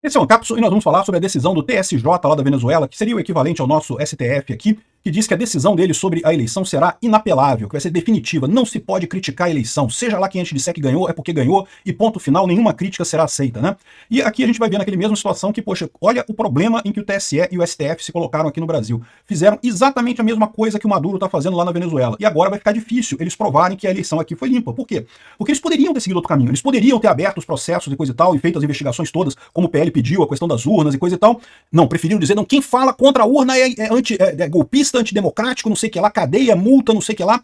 Esse é um Cápsula e nós vamos falar sobre a decisão do TSJ lá da Venezuela, que seria o equivalente ao nosso STF aqui, que diz que a decisão dele sobre a eleição será inapelável, que vai ser definitiva. Não se pode criticar a eleição. Seja lá quem a gente disser que ganhou, é porque ganhou, e ponto final, nenhuma crítica será aceita, né? E aqui a gente vai ver naquele mesma situação que, poxa, olha o problema em que o TSE e o STF se colocaram aqui no Brasil. Fizeram exatamente a mesma coisa que o Maduro está fazendo lá na Venezuela. E agora vai ficar difícil eles provarem que a eleição aqui foi limpa. Por quê? Porque eles poderiam ter seguido outro caminho. Eles poderiam ter aberto os processos e coisa e tal, e feito as investigações todas, como o PL pediu, a questão das urnas e coisa e tal. Não, preferiram dizer, não, quem fala contra a urna é golpista, antidemocrático, não sei o que lá, cadeia, multa, não sei o que lá.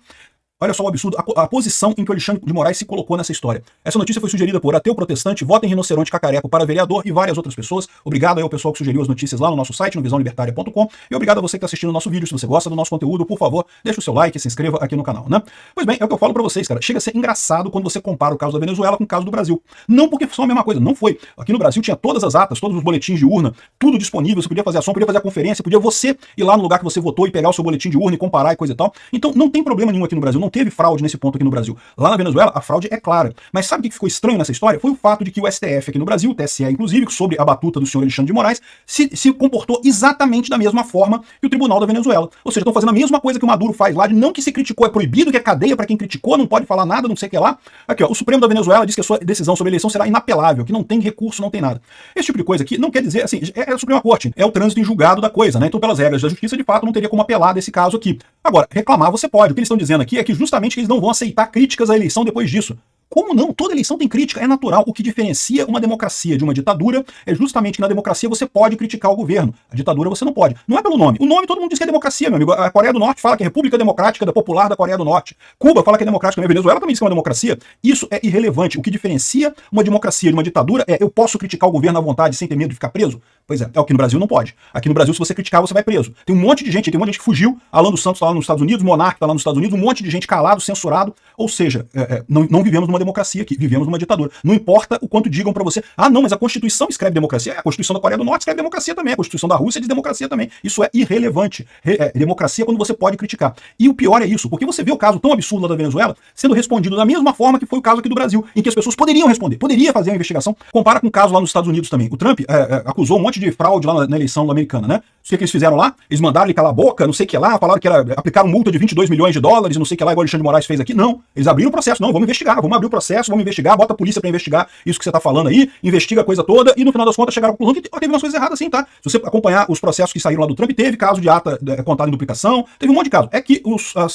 Olha só o absurdo, a posição em que o Alexandre de Moraes se colocou nessa história. Essa notícia foi sugerida por Ateu Protestante, Vota em Rinoceronte Cacareco para vereador e várias outras pessoas. Obrigado aí ao pessoal que sugeriu as notícias lá no nosso site, no visãolibertaria.com. E obrigado a você que está assistindo o nosso vídeo. Se você gosta do nosso conteúdo, por favor, deixa o seu like e se inscreva aqui no canal, né? Pois bem, é o que eu falo pra vocês, cara. Chega a ser engraçado quando você compara o caso da Venezuela com o caso do Brasil. Não porque são a mesma coisa, não foi. Aqui no Brasil tinha todas as atas, todos os boletins de urna, tudo disponível. Você podia fazer ação, podia fazer a conferência, podia você ir lá no lugar que você votou e pegar o seu boletim de urna e comparar e coisa e tal. Então não tem problema nenhum aqui no Brasil, não teve fraude nesse ponto aqui no Brasil. Lá na Venezuela, a fraude é clara. Mas sabe o que ficou estranho nessa história? Foi o fato de que o STF aqui no Brasil, o TSE inclusive, sob a batuta do senhor Alexandre de Moraes, se comportou exatamente da mesma forma que o Tribunal da Venezuela. Ou seja, estão fazendo a mesma coisa que o Maduro faz lá, de não que se criticou é proibido, que é cadeia para quem criticou, não pode falar nada, não sei o que lá. Aqui, ó, o Supremo da Venezuela diz que a sua decisão sobre a eleição será inapelável, que não tem recurso, não tem nada. Esse tipo de coisa aqui não quer dizer, assim, é a Suprema Corte, é o trânsito em julgado da coisa, né? Então, pelas regras da justiça, de fato, não teria como apelar desse caso aqui. Agora, reclamar você pode. O que eles estão dizendo aqui é que justamente eles não vão aceitar críticas à eleição depois disso. Como não? Toda eleição tem crítica, é natural. O que diferencia uma democracia de uma ditadura é justamente que na democracia você pode criticar o governo. A ditadura você não pode. Não é pelo nome. O nome todo mundo diz que é democracia, meu amigo. A Coreia do Norte fala que é República Democrática da Popular da Coreia do Norte. Cuba fala que é democrática, a Venezuela também diz que é uma democracia. Isso é irrelevante. O que diferencia uma democracia de uma ditadura é eu posso criticar o governo à vontade sem ter medo de ficar preso? Pois é, aqui no Brasil não pode. Aqui no Brasil, se você criticar, você vai preso. Tem um monte de gente, que fugiu. Alan dos Santos tá lá nos Estados Unidos, Monark tá lá nos Estados Unidos, um monte de gente calado, censurado. Ou seja, não vivemos numa democracia aqui, vivemos numa ditadura. Não importa o quanto digam pra você, ah não, mas a Constituição escreve democracia. A Constituição da Coreia do Norte escreve democracia também, a Constituição da Rússia diz democracia também. Isso é irrelevante. Democracia é quando você pode criticar. E o pior é isso, porque você vê o caso tão absurdo lá da Venezuela sendo respondido da mesma forma que foi o caso aqui do Brasil, em que as pessoas poderiam responder, poderia fazer uma investigação. Compara com o caso lá nos Estados Unidos também. O Trump acusou um monte de fraude lá na eleição americana, né? O que eles fizeram lá? Eles mandaram ele calar a boca, não sei o que lá, falaram que aplicaram multa de 22 milhões de dólares, não sei o que lá, igual o Alexandre de Moraes fez aqui. Não, eles abriram o processo. Não, vamos investigar, vamos abrir o processo, vamos investigar, bota a polícia pra investigar isso que você tá falando aí, investiga a coisa toda e no final das contas chegaram à conclusão que teve umas coisas erradas sim, tá? Se você acompanhar os processos que saíram lá do Trump, teve caso de ata contada em duplicação, teve um monte de caso. É que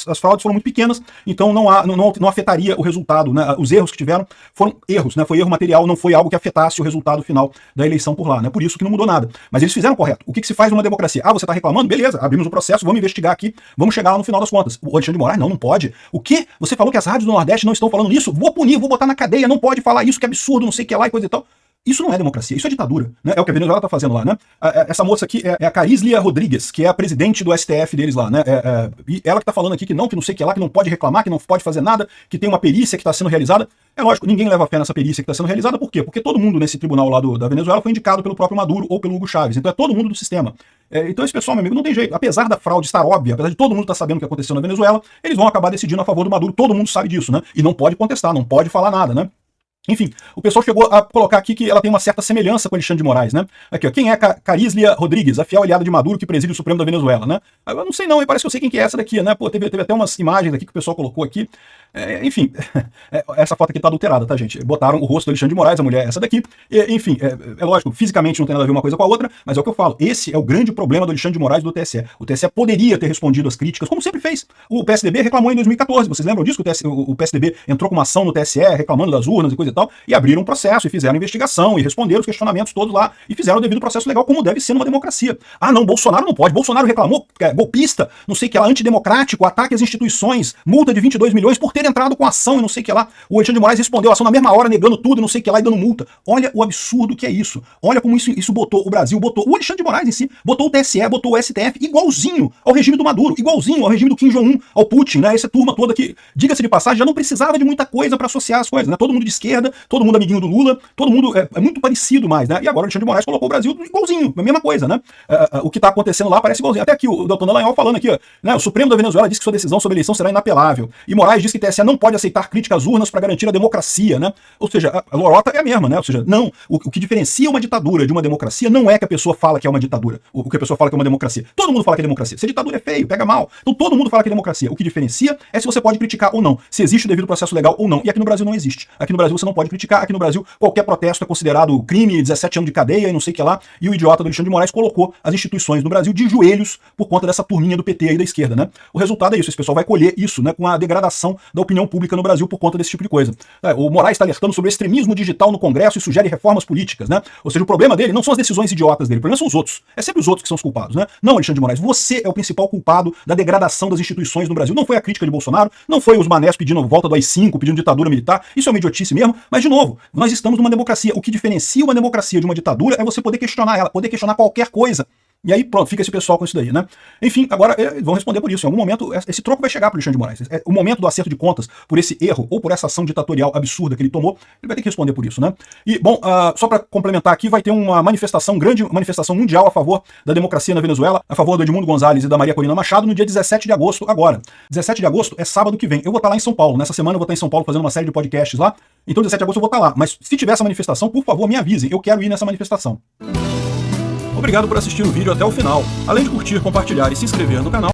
as fraudes foram muito pequenas, então não afetaria o resultado, né? Os erros que tiveram foram erros, né? Foi erro material, não foi algo que afetasse o resultado final da eleição por lá, né? Por isso que não mudou nada. Mas eles fizeram correto. O que se faz numa democracia? Ah, você tá reclamando? Beleza, abrimos o processo, vamos investigar aqui, vamos chegar lá no final das contas. O Alexandre de Moraes, não pode. O quê? Você falou que as rádios do Nordeste não estão falando nisso? Vou punir, vou botar na cadeia, não pode falar isso, que absurdo, não sei o que lá e coisa e tal. Isso não é democracia, isso é ditadura, né? É o que a Venezuela tá fazendo lá, né? Essa moça aqui é a Carislia Rodrigues, que é a presidente do STF deles lá, né? E ela que tá falando aqui que não sei o que lá, que não pode reclamar, que não pode fazer nada, que tem uma perícia que tá sendo realizada. É lógico, ninguém leva fé nessa perícia que tá sendo realizada, por quê? Porque todo mundo nesse tribunal lá da Venezuela foi indicado pelo próprio Maduro ou pelo Hugo Chávez, então é todo mundo do sistema. Então esse pessoal, meu amigo, não tem jeito. Apesar da fraude estar óbvia, apesar de todo mundo estar sabendo o que aconteceu na Venezuela, eles vão acabar decidindo a favor do Maduro, todo mundo sabe disso, né? E não pode contestar, não pode falar nada, né? Enfim, o pessoal chegou a colocar aqui que ela tem uma certa semelhança com Alexandre de Moraes, né? Aqui, ó, quem é Carislia Rodrigues, a fiel aliada de Maduro que preside o Supremo da Venezuela, né? Eu não sei não, parece que eu sei quem que é essa daqui, né? Pô, teve até umas imagens aqui que o pessoal colocou aqui. Enfim, essa foto aqui tá adulterada, tá, gente? Botaram o rosto do Alexandre de Moraes, a mulher é essa daqui. Enfim, é lógico, fisicamente não tem nada a ver uma coisa com a outra, mas é o que eu falo. Esse é o grande problema do Alexandre de Moraes e do TSE. O TSE poderia ter respondido às críticas, como sempre fez. O PSDB reclamou em 2014, vocês lembram disso? O PSDB entrou com uma ação no TSE reclamando das urnas e coisa e tal, e abriram um processo, e fizeram investigação, e responderam os questionamentos todos lá, e fizeram o devido processo legal, como deve ser numa democracia. Ah, não, Bolsonaro não pode. Bolsonaro reclamou, golpista, não sei o que lá, antidemocrático, ataque às instituições, multa de 22 milhões por ter entrado com ação e não sei o que lá. O Alexandre de Moraes respondeu a ação na mesma hora, negando tudo e não sei o que lá e dando multa. Olha o absurdo que é isso. Olha como isso botou o Brasil, botou o Alexandre de Moraes em si, botou o TSE, botou o STF igualzinho ao regime do Maduro, igualzinho ao regime do Kim Jong-un, ao Putin, né? Essa turma toda que, diga-se de passagem, já não precisava de muita coisa para associar as coisas, né? Todo mundo de esquerda, todo mundo amiguinho do Lula, todo mundo é muito parecido mais, né? E agora o Alexandre de Moraes colocou o Brasil igualzinho, a mesma coisa, né? O que tá acontecendo lá parece igualzinho. Até aqui o Dr. Dallagnol falando aqui, ó, né? O Supremo da Venezuela disse que sua decisão sobre a eleição será inapelável. E Moraes diz que TSE não pode aceitar crítica às urnas para garantir a democracia, né? Ou seja, a lorota é a mesma, né? Ou seja, não, o que diferencia uma ditadura de uma democracia não é que a pessoa fala que é uma ditadura, o que a pessoa fala que é uma democracia. Todo mundo fala que é democracia. Se a ditadura é feio, pega mal. Então todo mundo fala que é democracia. O que diferencia é se você pode criticar ou não, se existe o devido processo legal ou não. E aqui no Brasil não existe. Aqui no Brasil você não pode criticar, aqui no Brasil qualquer protesto é considerado crime, 17 anos de cadeia e não sei o que lá, e o idiota do Alexandre de Moraes colocou as instituições no Brasil de joelhos por conta dessa turminha do PT aí da esquerda, né? O resultado é isso, esse pessoal vai colher isso, né, com a degradação da opinião pública no Brasil por conta desse tipo de coisa. O Moraes está alertando sobre o extremismo digital no Congresso e sugere reformas políticas, né? Ou seja, o problema dele não são as decisões idiotas dele, o problema são os outros. É sempre os outros que são os culpados, né? Não, Alexandre de Moraes, você é o principal culpado da degradação das instituições no Brasil. Não foi a crítica de Bolsonaro, não foi os manés pedindo volta do AI-5, pedindo ditadura militar, isso é uma idiotice mesmo, mas de novo, nós estamos numa democracia. O que diferencia uma democracia de uma ditadura é você poder questionar ela, poder questionar qualquer coisa. E aí, pronto, fica esse pessoal com isso daí, né? Enfim, agora vão responder por isso. Em algum momento, esse troco vai chegar pro Alexandre de Moraes. O momento do acerto de contas por esse erro ou por essa ação ditatorial absurda que ele tomou, ele vai ter que responder por isso, né? E, bom, só para complementar aqui, vai ter uma manifestação, grande manifestação mundial a favor da democracia na Venezuela, a favor do Edmundo Gonzalez e da Maria Corina Machado, no dia 17 de agosto, agora. 17 de agosto é sábado que vem. Eu vou estar lá em São Paulo. Nessa semana eu vou estar em São Paulo fazendo uma série de podcasts lá. Então, 17 de agosto eu vou estar lá. Mas se tiver essa manifestação, por favor, me avisem. Eu quero ir nessa manifestação. Obrigado por assistir o vídeo até o final. Além de curtir, compartilhar e se inscrever no canal,